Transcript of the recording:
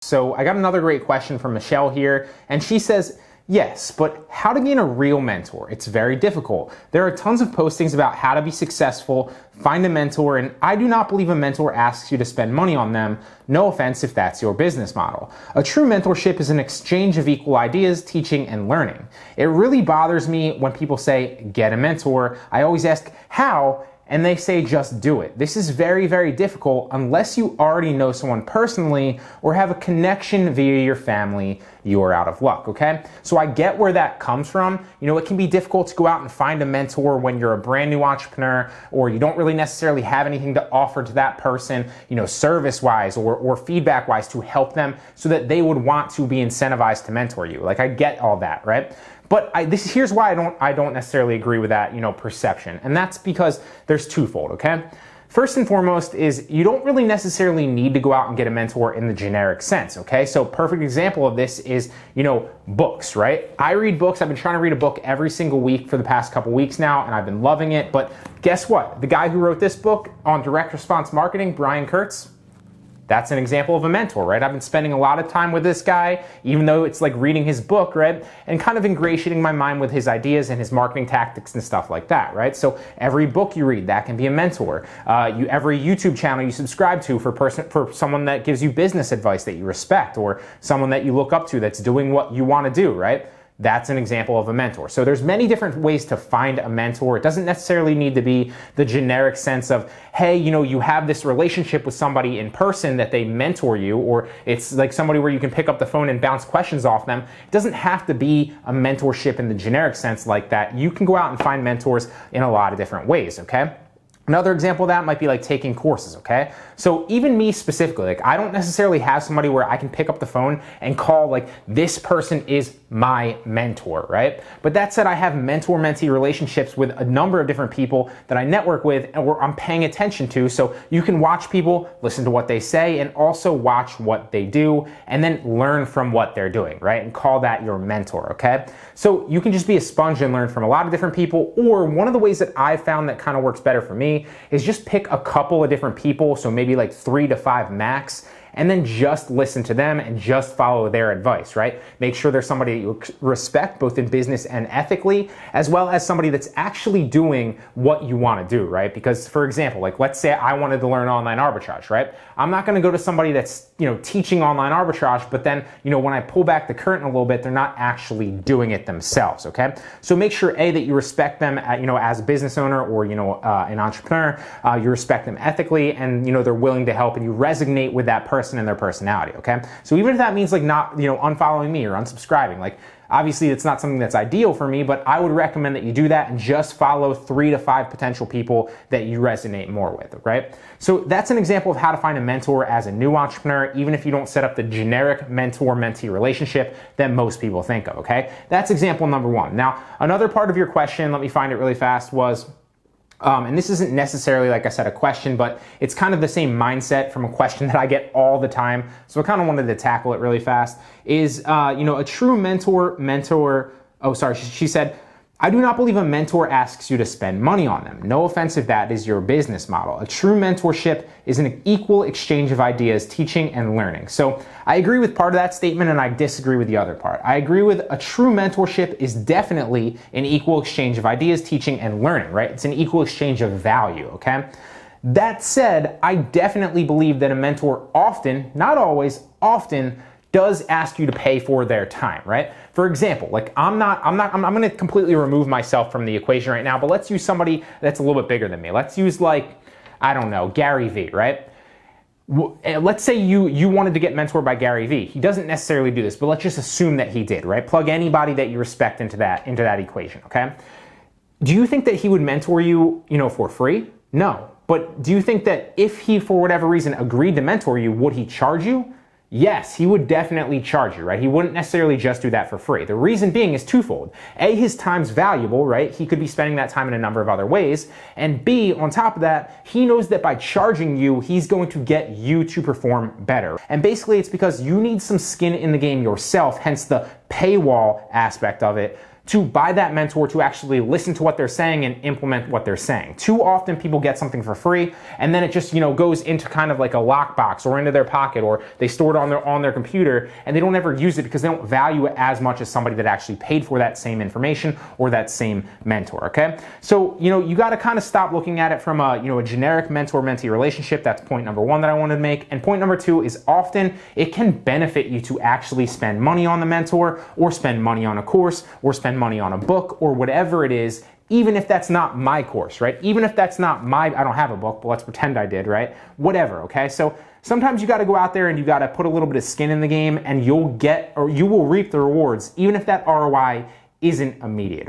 So I got another great question from Michelle here, and she says, yes, but how to gain a real mentor? It's very difficult. There are tons of postings about how to be successful, find a mentor, and I do not believe a mentor asks you to spend money on them. No offense if that's your business model. A true mentorship is an exchange of equal ideas, teaching, and learning. It really bothers me when people say, get a mentor. I always ask, how? And they say just do it. This is very, very difficult unless you already know someone personally or have a connection via your family. You are out of luck, okay? So I get where that comes from. You know, it can be difficult to go out and find a mentor when you're a brand new entrepreneur or you don't really necessarily have anything to offer to that person, you know, service-wise or feedback-wise to help them so that they would want to be incentivized to mentor you. Like, I get all that, right? But here's why I don't necessarily agree with that, you know, perception. And that's because there's twofold, okay? First and foremost is you don't really necessarily need to go out and get a mentor in the generic sense, okay? So perfect example of this is, you know, books, right? I read books. I've been trying to read a book every single week for the past couple weeks now, and I've been loving it. But guess what? The guy who wrote this book on direct response marketing, Brian Kurtz, that's an example of a mentor, right? I've been spending a lot of time with this guy, even though it's like reading his book, right? And kind of ingratiating my mind with his ideas and his marketing tactics and stuff like that, right? So every book you read, that can be a mentor. Every YouTube channel you subscribe to for someone that gives you business advice that you respect or someone that you look up to that's doing what you want to do, right? That's an example of a mentor. So there's many different ways to find a mentor. It doesn't necessarily need to be the generic sense of, hey, you know, you have this relationship with somebody in person that they mentor you, or it's like somebody where you can pick up the phone and bounce questions off them. It doesn't have to be a mentorship in the generic sense like that. You can go out and find mentors in a lot of different ways, okay? Another example of that might be like taking courses, okay? So even me specifically, like I don't necessarily have somebody where I can pick up the phone and call like this person is my mentor, right? But that said, I have mentor-mentee relationships with a number of different people that I network with and where I'm paying attention to. So you can watch people, listen to what they say, and also watch what they do, and then learn from what they're doing, right? And call that your mentor, okay? So you can just be a sponge and learn from a lot of different people, or one of the ways that I found that kind of works better for me is just pick a couple of different people, so maybe like 3 to 5 max, and then just listen to them and just follow their advice, right? Make sure there's somebody that you respect both in business and ethically, as well as somebody that's actually doing what you want to do, right? Because for example, like let's say I wanted to learn online arbitrage, right? I'm not going to go to somebody that's, you know, teaching online arbitrage, but then, you know, when I pull back the curtain a little bit, they're not actually doing it themselves, okay? So make sure A, that you respect them, you know, as a business owner or, you know, an entrepreneur, you respect them ethically and, you know, they're willing to help and you resonate with that person and their personality, okay? So even if that means like not, you know, unfollowing me or unsubscribing, like obviously it's not something that's ideal for me, but I would recommend that you do that and just follow 3 to 5 potential people that you resonate more with, right? So that's an example of how to find a mentor as a new entrepreneur, even if you don't set up the generic mentor-mentee relationship that most people think of, okay? That's example number 1. Now, another part of your question, let me find it really fast, was, and this isn't necessarily, like I said, a question, but it's kind of the same mindset from a question that I get all the time. So I kind of wanted to tackle it really fast. Is, you know, a true she said, I do not believe a mentor asks you to spend money on them. No offense if that is your business model. A true mentorship is an equal exchange of ideas, teaching and learning. So I agree with part of that statement and I disagree with the other part. I agree with a true mentorship is definitely an equal exchange of ideas, teaching and learning, right? It's an equal exchange of value, okay? That said, I definitely believe that a mentor often, not always, often does ask you to pay for their time, right? For example, like I'm going to completely remove myself from the equation right now, but let's use somebody that's a little bit bigger than me. Let's use like, I don't know, Gary Vee, right? Let's say you wanted to get mentored by Gary Vee. He doesn't necessarily do this, but let's just assume that he did, right? Plug anybody that you respect into that equation, okay? Do you think that he would mentor you, you know, for free? No. But do you think that if he, for whatever reason, agreed to mentor you, would he charge you? Yes, he would definitely charge you, right? He wouldn't necessarily just do that for free. The reason being is twofold. A, his time's valuable, right? He could be spending that time in a number of other ways. And B, on top of that, he knows that by charging you, he's going to get you to perform better. And basically, it's because you need some skin in the game yourself, hence the paywall aspect of it, to buy that mentor to actually listen to what they're saying and implement what they're saying. Too often people get something for free and then it just, goes into kind of like a lockbox or into their pocket, or they store it on their computer and they don't ever use it because they don't value it as much as somebody that actually paid for that same information or that same mentor, okay? So, you got to kind of stop looking at it from a generic mentor-mentee relationship. That's point number one that I wanted to make. And point number two is often it can benefit you to actually spend money on the mentor or spend money on a course or spend money on a book or whatever it is, even if that's not my course, right? Even if that's not I don't have a book, but let's pretend I did, right? Whatever, okay? So sometimes you got to go out there and you got to put a little bit of skin in the game, and you will reap the rewards, even if that ROI isn't immediate, okay?